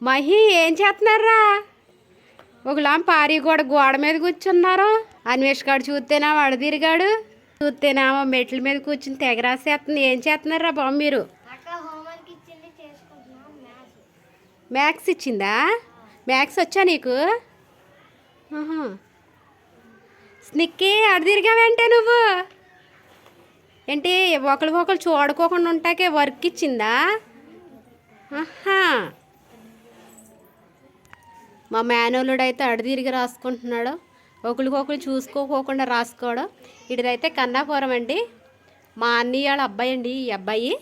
మహి ఏం చేస్తున్నారా? ఒకలా పారి కూడా గోడ మీద కూర్చున్నారు. అన్వేష్ గాడు చూస్తేనా వాడు తిరిగాడు, చూస్తేనేమో మెట్ల మీద కూర్చుని తెగ రాసేస్తుంది. ఏం చేస్తున్నారా బాబు మీరు? మ్యాథ్స్ ఇచ్చిందా? మ్యాథ్స్ వచ్చా నీకు? స్నిక్కి అడు తిరిగావంటే నువ్వు ఏంటి? ఒకరు చూడుకోకుండా ఉంటాకే వర్క్ ఇచ్చిందా? ఆహా, మా మేనోళ్ళుడు అయితే అడు తిరిగి రాసుకుంటున్నాడు. ఒకరికొకరు చూసుకోకుండా రాసుకోవడం. ఇడిదైతే కన్నాపురం అండి, మా అన్నయ్య వాళ్ళ అబ్బాయి అండి. ఈ అబ్బాయి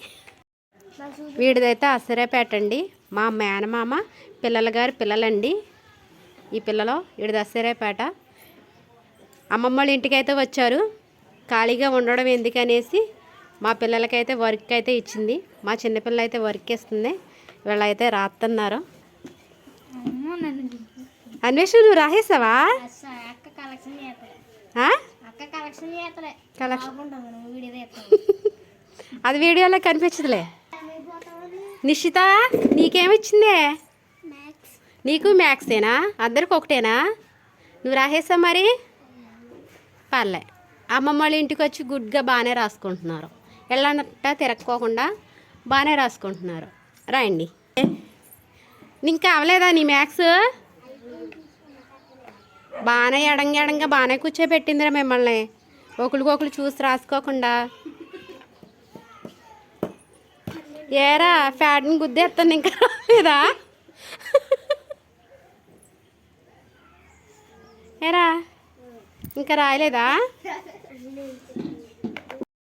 వీడిదైతే అసరేపేట అండి, మా మేనమామ పిల్లల గారి పిల్లలండి. ఈ పిల్లలు వీడిది అసరేపేట. అమ్మమ్మ వాళ్ళ ఇంటికైతే వచ్చారు. ఖాళీగా ఉండడం ఎందుకనేసి మా పిల్లలకైతే వర్క్ అయితే ఇచ్చింది. మా చిన్నపిల్ల అయితే వర్క్ ఇస్తుంది. వీళ్ళైతే రాస్తున్నారు. అన్వేష్ నువ్వు రాసేసావా? అది వీడియోలో కనిపించదులే. నిషిత నీకేమిచ్చిందే? నీకు మ్యాథ్సేనా? అందరికి ఒకటేనా? నువ్వు రాసేసా మరి? పర్లే, అమ్మమ్మ వాళ్ళ ఇంటికి వచ్చి గుడ్గా బాగానే రాసుకుంటున్నారు. ఎళ్ళంట తిరక్కోకుండా బాగానే రాసుకుంటున్నారు. రాయండి. ఇంకా అవలేదా నీ మ్యాథ్స్? బాగానే ఎడంగా బాగానే కూర్చోబెట్టిందిరా మిమ్మల్ని, ఒకరికొకరు చూసి రాసుకోకుండా. ఏరా ఫ్యాడ్ని గుద్దేస్తాను ఇంకా రాలేదా? ఏరా ఇంకా రాయలేదా?